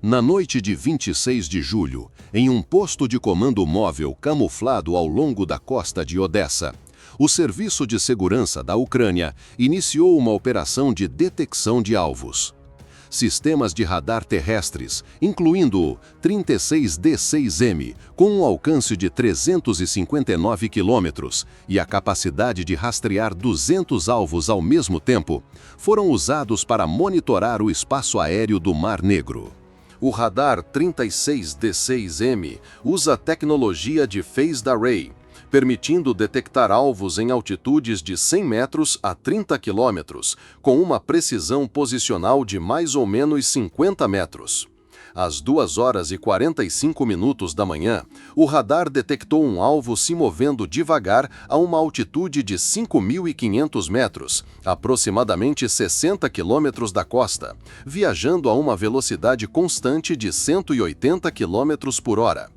Na noite de 26 de julho, em um posto de comando móvel camuflado ao longo da costa de Odessa, o Serviço de Segurança da Ucrânia iniciou uma operação de detecção de alvos. Sistemas de radar terrestres, incluindo o 36D6M, com um alcance de 359 quilômetros e a capacidade de rastrear 200 alvos ao mesmo tempo, foram usados para monitorar o espaço aéreo do Mar Negro. O radar 36D6M usa tecnologia de Phased Array, permitindo detectar alvos em altitudes de 100 metros a 30 quilômetros, com uma precisão posicional de mais ou menos 50 metros. Às 2h45 da manhã, o radar detectou um alvo se movendo devagar a uma altitude de 5.500 metros, aproximadamente 60 quilômetros da costa, viajando a uma velocidade constante de 180 quilômetros por hora.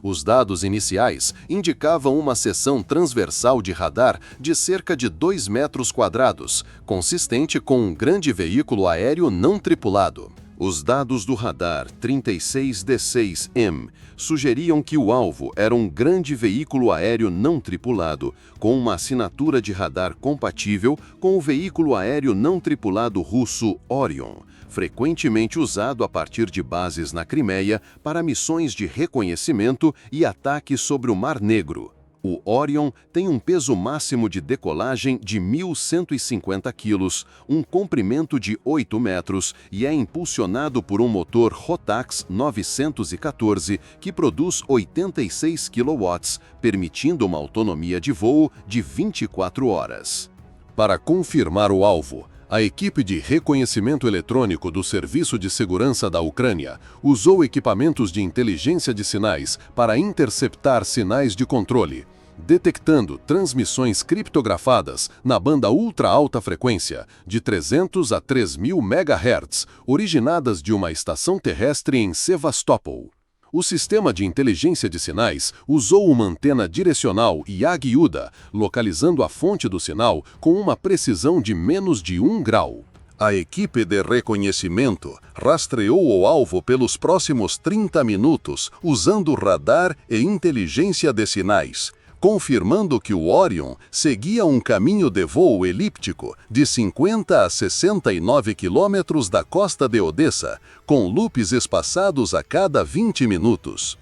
Os dados iniciais indicavam uma seção transversal de radar de cerca de 2 metros quadrados, consistente com um grande veículo aéreo não tripulado. Os dados do radar 36D6M sugeriam que o alvo era um grande veículo aéreo não tripulado, com uma assinatura de radar compatível com o veículo aéreo não tripulado russo Orion, frequentemente usado a partir de bases na Crimeia para missões de reconhecimento e ataques sobre o Mar Negro. O Orion tem um peso máximo de decolagem de 1.150 kg, um comprimento de 8 metros e é impulsionado por um motor Rotax 914 que produz 86 kW, permitindo uma autonomia de voo de 24 horas. Para confirmar o alvo, a equipe de reconhecimento eletrônico do Serviço de Segurança da Ucrânia usou equipamentos de inteligência de sinais para interceptar sinais de controle, detectando transmissões criptografadas na banda ultra-alta frequência de 300 a 3.000 MHz, originadas de uma estação terrestre em Sevastopol. O sistema de inteligência de sinais usou uma antena direcional e aguiuda, localizando a fonte do sinal com uma precisão de menos de 1 grau. A equipe de reconhecimento rastreou o alvo pelos próximos 30 minutos usando radar e inteligência de sinais, confirmando que o Orion seguia um caminho de voo elíptico de 50 a 69 quilômetros da costa de Odessa, com loops espaçados a cada 20 minutos.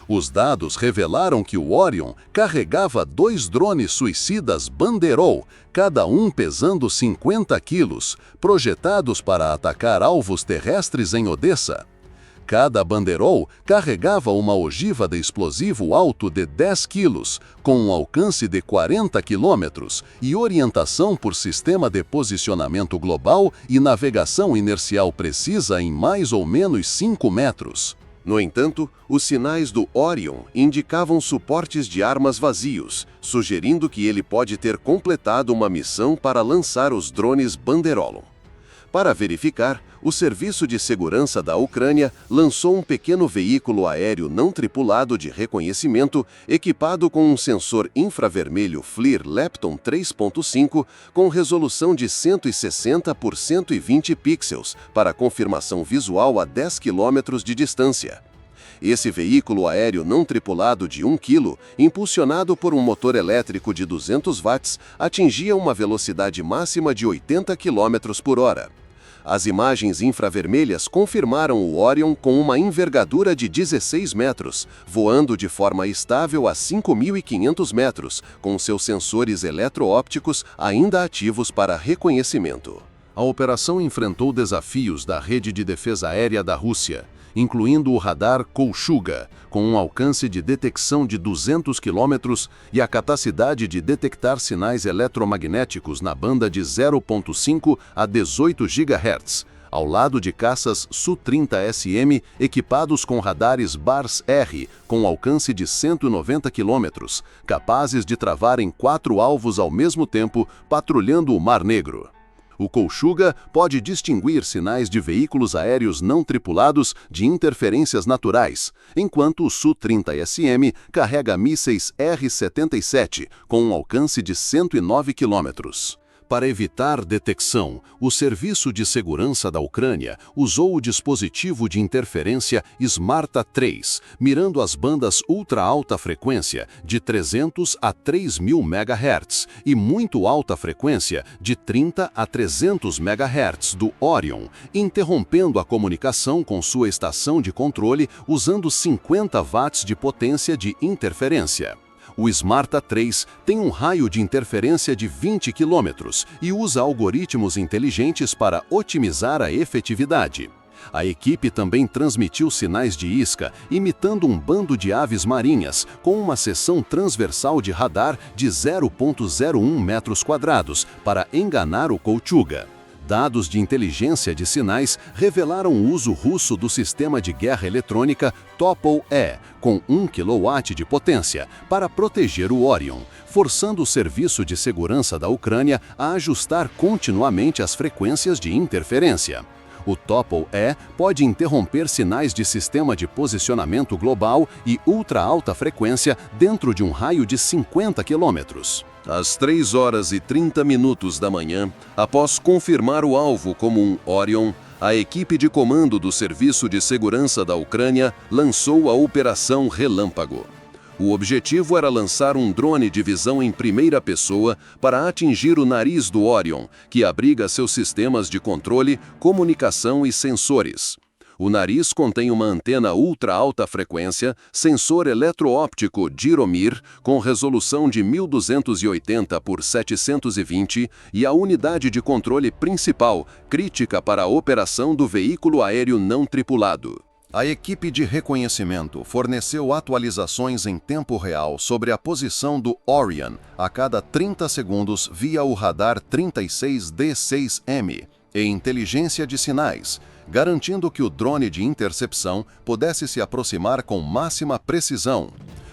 Os dados revelaram que o Orion carregava 2 drones suicidas Banderol, cada um pesando 50 quilos, projetados para atacar alvos terrestres em Odessa. Cada Banderol carregava uma ogiva de explosivo alto de 10 quilos, com um alcance de 40 quilômetros e orientação por sistema de posicionamento global e navegação inercial precisa em mais ou menos 5 metros. No entanto, os sinais do Orion indicavam suportes de armas vazios, sugerindo que ele pode ter completado uma missão para lançar os drones Banderol. Para verificar, o Serviço de Segurança da Ucrânia lançou um pequeno veículo aéreo não tripulado de reconhecimento equipado com um sensor infravermelho FLIR Lepton 3.5 com resolução de 160 por 120 pixels para confirmação visual a 10 km de distância. Esse veículo aéreo não tripulado de 1 kg, impulsionado por um motor elétrico de 200 watts, atingia uma velocidade máxima de 80 km por hora. As imagens infravermelhas confirmaram o Orion com uma envergadura de 16 metros, voando de forma estável a 5.500 metros, com seus sensores eletroópticos ainda ativos para reconhecimento. A operação enfrentou desafios da rede de defesa aérea da Rússia, incluindo o radar Kolchuga, com um alcance de detecção de 200 km e a capacidade de detectar sinais eletromagnéticos na banda de 0,5 a 18 GHz, ao lado de caças Su-30SM equipados com radares BARS-R com alcance de 190 km, capazes de travar em 4 alvos ao mesmo tempo, patrulhando o Mar Negro. O Kolchuga pode distinguir sinais de veículos aéreos não tripulados de interferências naturais, enquanto o Su-30SM carrega mísseis R-77 com um alcance de 109 km. Para evitar detecção, o Serviço de Segurança da Ucrânia usou o dispositivo de interferência Smarta-3, mirando as bandas ultra-alta frequência de 300 a 3.000 MHz e muito alta frequência de 30 a 300 MHz do Orion, interrompendo a comunicação com sua estação de controle usando 50 watts de potência de interferência. O Smarta-3 tem um raio de interferência de 20 km e usa algoritmos inteligentes para otimizar a efetividade. A equipe também transmitiu sinais de isca, imitando um bando de aves marinhas, com uma seção transversal de radar de 0,01 metros quadrados, para enganar o Kolchuga. Dados de inteligência de sinais revelaram o uso russo do sistema de guerra eletrônica Topol-E, com 1 kW de potência, para proteger o Orion, forçando o Serviço de Segurança da Ucrânia a ajustar continuamente as frequências de interferência. O Topol-E pode interromper sinais de sistema de posicionamento global e ultra-alta frequência dentro de um raio de 50 km. Às 3h30 da manhã, após confirmar o alvo como um Orion, a equipe de comando do Serviço de Segurança da Ucrânia lançou a Operação Relâmpago. O objetivo era lançar um drone de visão em primeira pessoa para atingir o nariz do Orion, que abriga seus sistemas de controle, comunicação e sensores. O nariz contém uma antena ultra-alta frequência, sensor eletroóptico Gyromir, com resolução de 1280 por 720 e a unidade de controle principal, crítica para a operação do veículo aéreo não tripulado. A equipe de reconhecimento forneceu atualizações em tempo real sobre a posição do Orion a cada 30 segundos via o radar 36D6M e inteligência de sinais, garantindo que o drone de intercepção pudesse se aproximar com máxima precisão.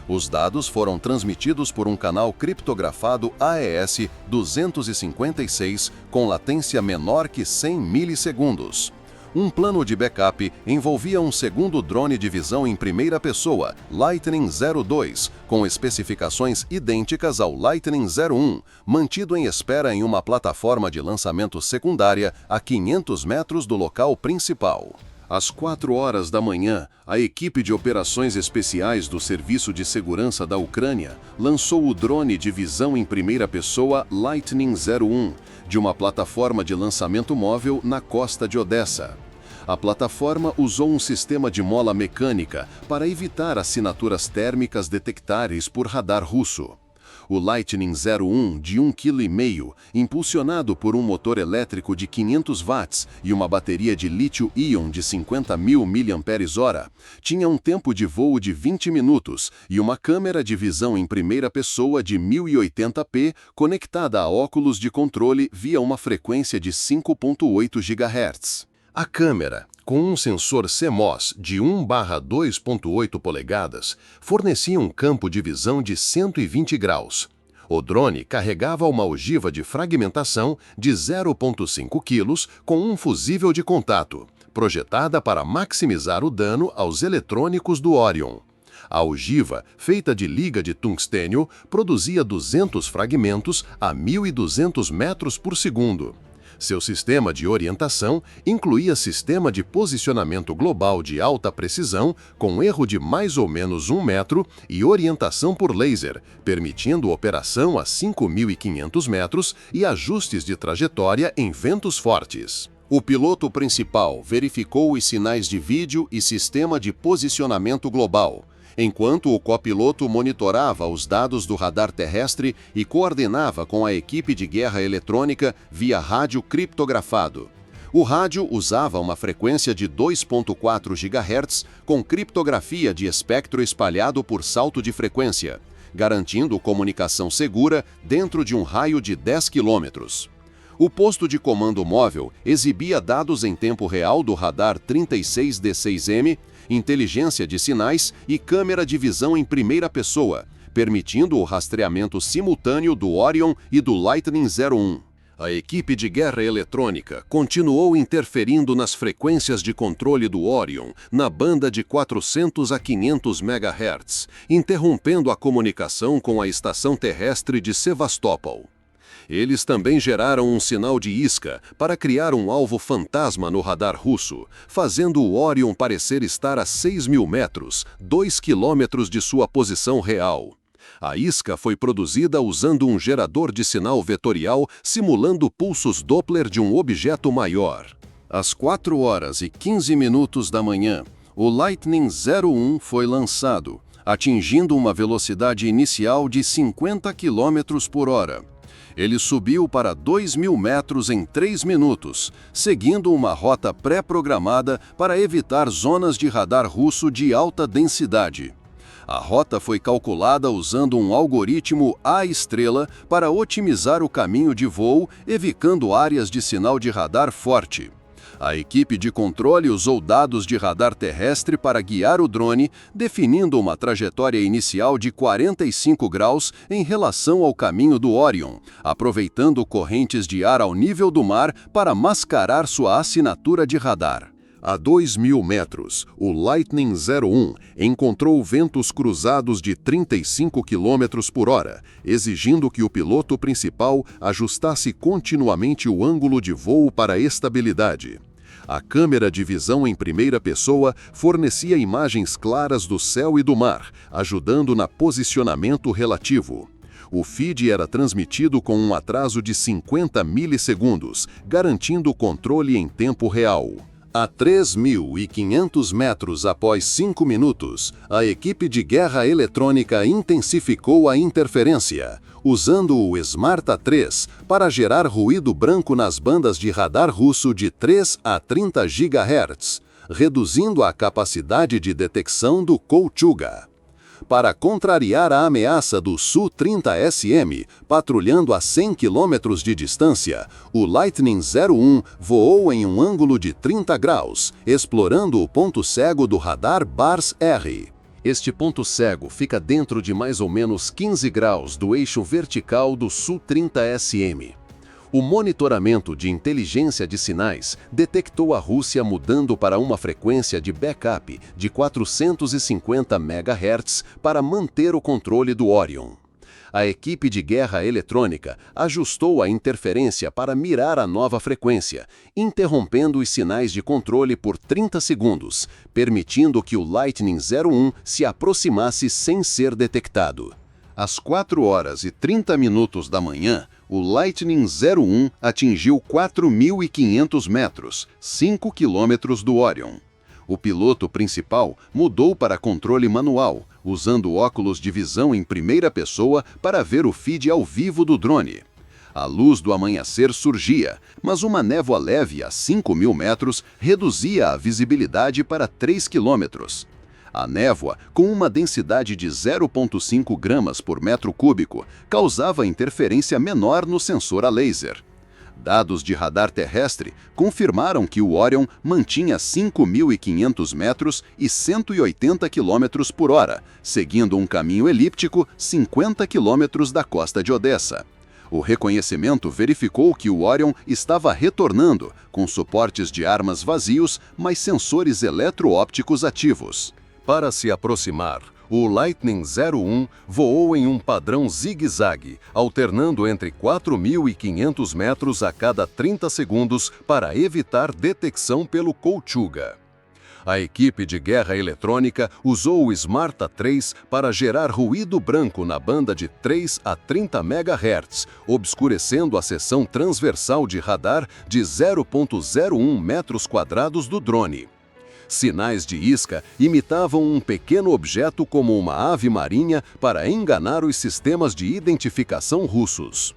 Os dados foram transmitidos por um canal criptografado AES-256 com latência menor que 100 milissegundos. Um plano de backup envolvia um segundo drone de visão em primeira pessoa, Lightning 02, com especificações idênticas ao Lightning 01, mantido em espera em uma plataforma de lançamento secundária a 500 metros do local principal. Às 4h da manhã, a equipe de operações especiais do Serviço de Segurança da Ucrânia lançou o drone de visão em primeira pessoa Lightning 01, de uma plataforma de lançamento móvel na costa de Odessa. A plataforma usou um sistema de mola mecânica para evitar assinaturas térmicas detectáveis por radar russo. O Lightning 01, de 1,5 kg, impulsionado por um motor elétrico de 500 watts e uma bateria de lítio-íon de 50.000 mAh, tinha um tempo de voo de 20 minutos e uma câmera de visão em primeira pessoa de 1080p conectada a óculos de controle via uma frequência de 5,8 GHz. A câmera, com um sensor CMOS de 1/2,8 polegadas, fornecia um campo de visão de 120 graus. O drone carregava uma ogiva de fragmentação de 0,5 kg com um fusível de contato, projetada para maximizar o dano aos eletrônicos do Orion. A ogiva, feita de liga de tungstênio, produzia 200 fragmentos a 1.200 metros por segundo. Seu sistema de orientação incluía sistema de posicionamento global de alta precisão, com erro de mais ou menos 1 metro e orientação por laser, permitindo operação a 5.500 metros e ajustes de trajetória em ventos fortes. O piloto principal verificou os sinais de vídeo e sistema de posicionamento global, enquanto o copiloto monitorava os dados do radar terrestre e coordenava com a equipe de guerra eletrônica via rádio criptografado. O rádio usava uma frequência de 2,4 GHz com criptografia de espectro espalhado por salto de frequência, garantindo comunicação segura dentro de um raio de 10 km. O posto de comando móvel exibia dados em tempo real do radar 36D6M, inteligência de sinais e câmera de visão em primeira pessoa, permitindo o rastreamento simultâneo do Orion e do Lightning 01. A equipe de guerra eletrônica continuou interferindo nas frequências de controle do Orion na banda de 400 a 500 MHz, interrompendo a comunicação com a estação terrestre de Sevastopol. Eles também geraram um sinal de isca para criar um alvo fantasma no radar russo, fazendo o Orion parecer estar a 6.000 metros, 2 quilômetros de sua posição real. A isca foi produzida usando um gerador de sinal vetorial simulando pulsos Doppler de um objeto maior. Às 4h15 da manhã, o Lightning 01 foi lançado, atingindo uma velocidade inicial de 50 km por hora. Ele subiu para 2.000 metros em 3 minutos, seguindo uma rota pré-programada para evitar zonas de radar russo de alta densidade. A rota foi calculada usando um algoritmo A-estrela para otimizar o caminho de voo, evitando áreas de sinal de radar forte. A equipe de controle usou dados de radar terrestre para guiar o drone, definindo uma trajetória inicial de 45 graus em relação ao caminho do Orion, aproveitando correntes de ar ao nível do mar para mascarar sua assinatura de radar. A 2.000 metros, o Lightning 01 encontrou ventos cruzados de 35 km por hora, exigindo que o piloto principal ajustasse continuamente o ângulo de voo para estabilidade. A câmera de visão em primeira pessoa fornecia imagens claras do céu e do mar, ajudando na posicionamento relativo. O feed era transmitido com um atraso de 50 milissegundos, garantindo o controle em tempo real. A 3.500 metros após 5 minutos, a equipe de guerra eletrônica intensificou a interferência, usando o Smarta-3 para gerar ruído branco nas bandas de radar russo de 3 a 30 GHz, reduzindo a capacidade de detecção do Kolchuga. Para contrariar a ameaça do Su-30SM, patrulhando a 100 km de distância, o Lightning 01 voou em um ângulo de 30 graus, explorando o ponto cego do radar BARS-R. Este ponto cego fica dentro de mais ou menos 15 graus do eixo vertical do Su-30SM. O monitoramento de inteligência de sinais detectou a Rússia mudando para uma frequência de backup de 450 MHz para manter o controle do Orion. A equipe de guerra eletrônica ajustou a interferência para mirar a nova frequência, interrompendo os sinais de controle por 30 segundos, permitindo que o Lightning 01 se aproximasse sem ser detectado. Às 4h30 da manhã, o Lightning 01 atingiu 4.500 metros, 5 quilômetros do Orion. O piloto principal mudou para controle manual, usando óculos de visão em primeira pessoa para ver o feed ao vivo do drone. A luz do amanhecer surgia, mas uma névoa leve a 5.000 metros reduzia a visibilidade para 3 quilômetros. A névoa, com uma densidade de 0,5 gramas por metro cúbico, causava interferência menor no sensor a laser. Dados de radar terrestre confirmaram que o Orion mantinha 5.500 metros e 180 km por hora, seguindo um caminho elíptico 50 km da costa de Odessa. O reconhecimento verificou que o Orion estava retornando, com suportes de armas vazios, mas sensores eletroópticos ativos. Para se aproximar, o Lightning 01 voou em um padrão zigue-zague, alternando entre 4.500 metros a cada 30 segundos para evitar detecção pelo Kolchuga. A equipe de guerra eletrônica usou o Smarta-3 para gerar ruído branco na banda de 3 a 30 MHz, obscurecendo a seção transversal de radar de 0,01 metros quadrados do drone. Sinais de isca imitavam um pequeno objeto como uma ave marinha para enganar os sistemas de identificação russos.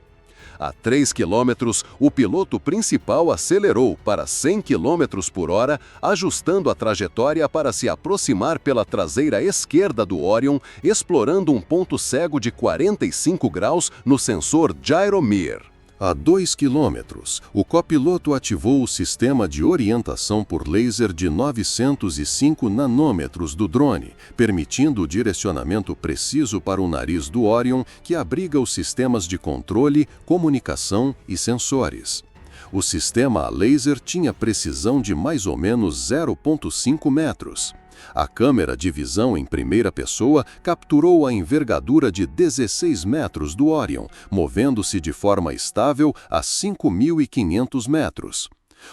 A 3 km, o piloto principal acelerou para 100 km por hora, ajustando a trajetória para se aproximar pela traseira esquerda do Orion, explorando um ponto cego de 45 graus no sensor Gyromir. A 2 km, o copiloto ativou o sistema de orientação por laser de 905 nanômetros do drone, permitindo o direcionamento preciso para o nariz do Orion, que abriga os sistemas de controle, comunicação e sensores. O sistema a laser tinha precisão de mais ou menos 0,5 metros. A câmera de visão em primeira pessoa capturou a envergadura de 16 metros do Orion, movendo-se de forma estável a 5.500 metros.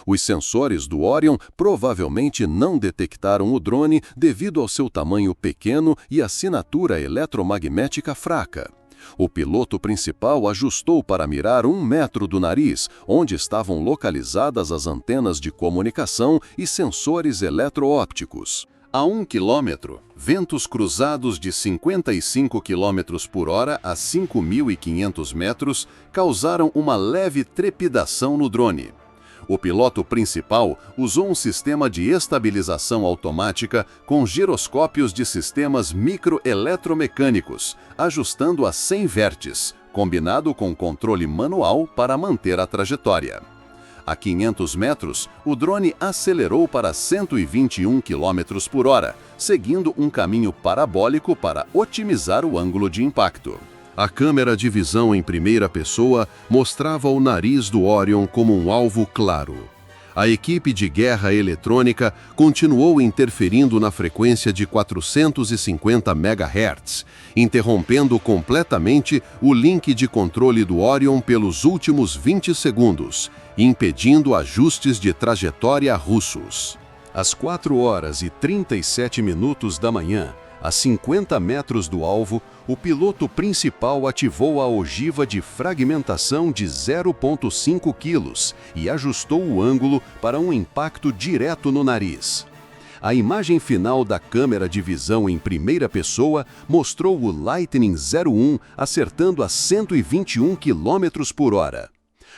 Os sensores do Orion provavelmente não detectaram o drone devido ao seu tamanho pequeno e assinatura eletromagnética fraca. O piloto principal ajustou para mirar 1 metro do nariz, onde estavam localizadas as antenas de comunicação e sensores eletroópticos. A 1 quilômetro, ventos cruzados de 55 km por hora a 5.500 metros causaram uma leve trepidação no drone. O piloto principal usou um sistema de estabilização automática com giroscópios de sistemas microeletromecânicos, ajustando a 100 vértices, combinado com controle manual para manter a trajetória. A 500 metros, o drone acelerou para 121 km por hora, seguindo um caminho parabólico para otimizar o ângulo de impacto. A câmera de visão em primeira pessoa mostrava o nariz do Orion como um alvo claro. A equipe de guerra eletrônica continuou interferindo na frequência de 450 MHz, interrompendo completamente o link de controle do Orion pelos últimos 20 segundos, impedindo ajustes de trajetória russos. Às 4h37 da manhã, a 50 metros do alvo, o piloto principal ativou a ogiva de fragmentação de 0,5 kg e ajustou o ângulo para um impacto direto no nariz. A imagem final da câmera de visão em primeira pessoa mostrou o Lightning 01 acertando a 121 km por hora.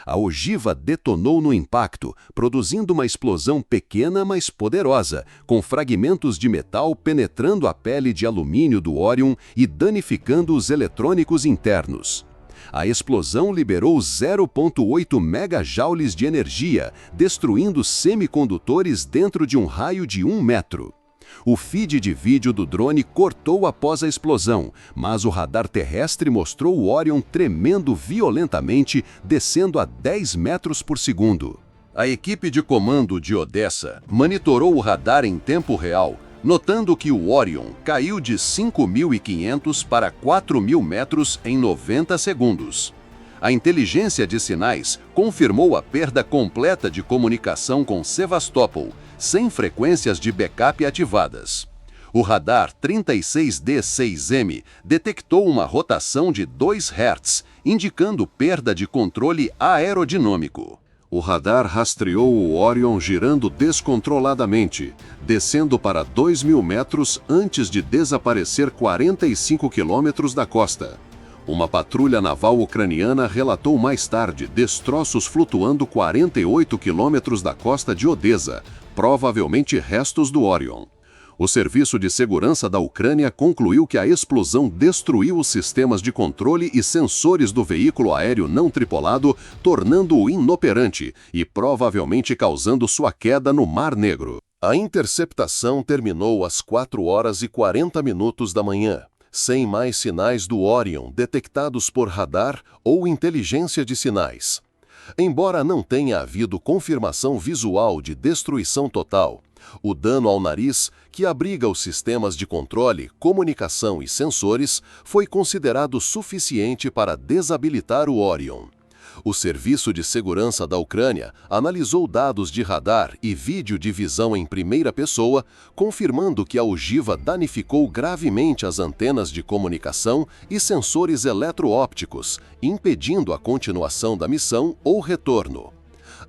A ogiva detonou no impacto, produzindo uma explosão pequena, mas poderosa, com fragmentos de metal penetrando a pele de alumínio do Orion e danificando os eletrônicos internos. A explosão liberou 0,8 megajoules de energia, destruindo semicondutores dentro de um raio de 1 metro. O feed de vídeo do drone cortou após a explosão, mas o radar terrestre mostrou o Orion tremendo violentamente, descendo a 10 metros por segundo. A equipe de comando de Odessa monitorou o radar em tempo real, notando que o Orion caiu de 5.500 para 4.000 metros em 90 segundos. A inteligência de sinais confirmou a perda completa de comunicação com Sevastopol, sem frequências de backup ativadas. O radar 36D6M detectou uma rotação de 2 Hz, indicando perda de controle aerodinâmico. O radar rastreou o Orion girando descontroladamente, descendo para 2.000 metros antes de desaparecer 45 quilômetros da costa. Uma patrulha naval ucraniana relatou mais tarde destroços flutuando 48 quilômetros da costa de Odessa, provavelmente restos do Orion. O Serviço de Segurança da Ucrânia concluiu que a explosão destruiu os sistemas de controle e sensores do veículo aéreo não tripulado, tornando-o inoperante e provavelmente causando sua queda no Mar Negro. A interceptação terminou às 4h40 da manhã, sem mais sinais do Orion detectados por radar ou inteligência de sinais. Embora não tenha havido confirmação visual de destruição total, o dano ao nariz, que abriga os sistemas de controle, comunicação e sensores, foi considerado suficiente para desabilitar o Orion. O Serviço de Segurança da Ucrânia analisou dados de radar e vídeo de visão em primeira pessoa, confirmando que a ogiva danificou gravemente as antenas de comunicação e sensores eletroópticos, impedindo a continuação da missão ou retorno.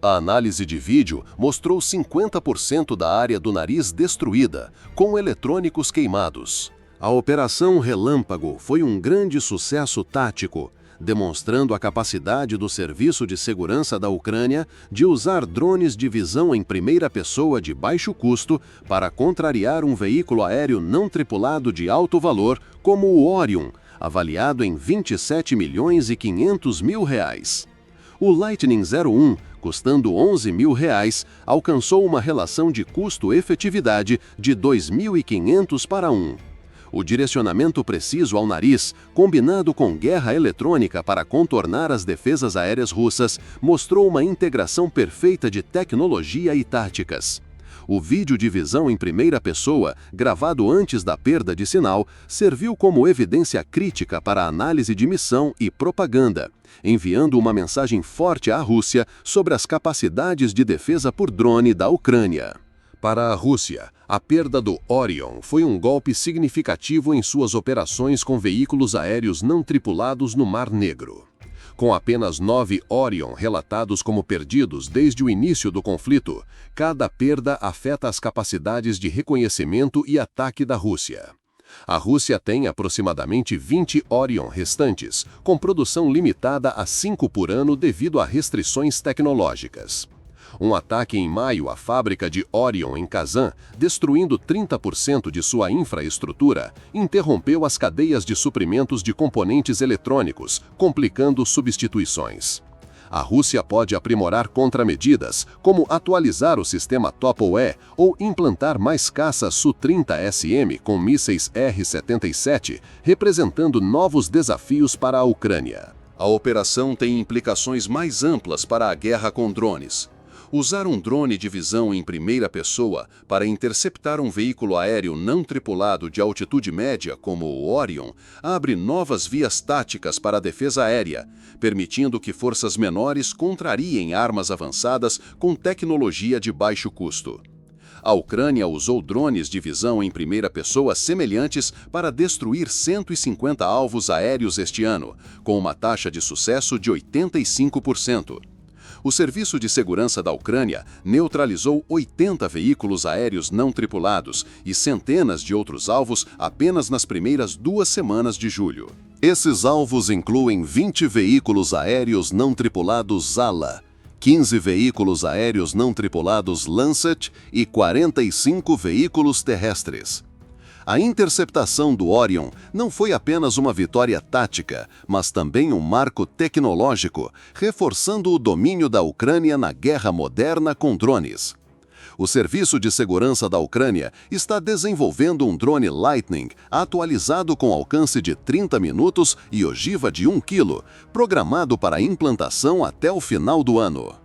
A análise de vídeo mostrou 50% da área do nariz destruída, com eletrônicos queimados. A Operação Relâmpago foi um grande sucesso tático, demonstrando a capacidade do Serviço de Segurança da Ucrânia de usar drones de visão em primeira pessoa de baixo custo para contrariar um veículo aéreo não tripulado de alto valor como o Orion, avaliado em R$27.500.000. O Lightning 01, custando R$11.000, alcançou uma relação de custo-efetividade de 2.500 para 1. O direcionamento preciso ao nariz, combinado com guerra eletrônica para contornar as defesas aéreas russas, mostrou uma integração perfeita de tecnologia e táticas. O vídeo de visão em primeira pessoa, gravado antes da perda de sinal, serviu como evidência crítica para a análise de missão e propaganda, enviando uma mensagem forte à Rússia sobre as capacidades de defesa por drone da Ucrânia. Para a Rússia, a perda do Orion foi um golpe significativo em suas operações com veículos aéreos não tripulados no Mar Negro. Com apenas 9 Orion relatados como perdidos desde o início do conflito, cada perda afeta as capacidades de reconhecimento e ataque da Rússia. A Rússia tem aproximadamente 20 Orion restantes, com produção limitada a 5 por ano devido a restrições tecnológicas. Um ataque em maio à fábrica de Orion em Kazan, destruindo 30% de sua infraestrutura, interrompeu as cadeias de suprimentos de componentes eletrônicos, complicando substituições. A Rússia pode aprimorar contramedidas, como atualizar o sistema Topol-E ou implantar mais caças Su-30SM com mísseis R-77, representando novos desafios para a Ucrânia. A operação tem implicações mais amplas para a guerra com drones. Usar um drone de visão em primeira pessoa para interceptar um veículo aéreo não tripulado de altitude média, como o Orion, abre novas vias táticas para a defesa aérea, permitindo que forças menores contrariem armas avançadas com tecnologia de baixo custo. A Ucrânia usou drones de visão em primeira pessoa semelhantes para destruir 150 alvos aéreos este ano, com uma taxa de sucesso de 85%. O Serviço de Segurança da Ucrânia neutralizou 80 veículos aéreos não tripulados e centenas de outros alvos apenas nas primeiras 2 semanas de julho. Esses alvos incluem 20 veículos aéreos não tripulados Zala, 15 veículos aéreos não tripulados Lancet e 45 veículos terrestres. A interceptação do Orion não foi apenas uma vitória tática, mas também um marco tecnológico, reforçando o domínio da Ucrânia na guerra moderna com drones. O Serviço de Segurança da Ucrânia está desenvolvendo um drone Lightning atualizado com alcance de 30 minutos e ogiva de 1 kg, programado para implantação até o final do ano.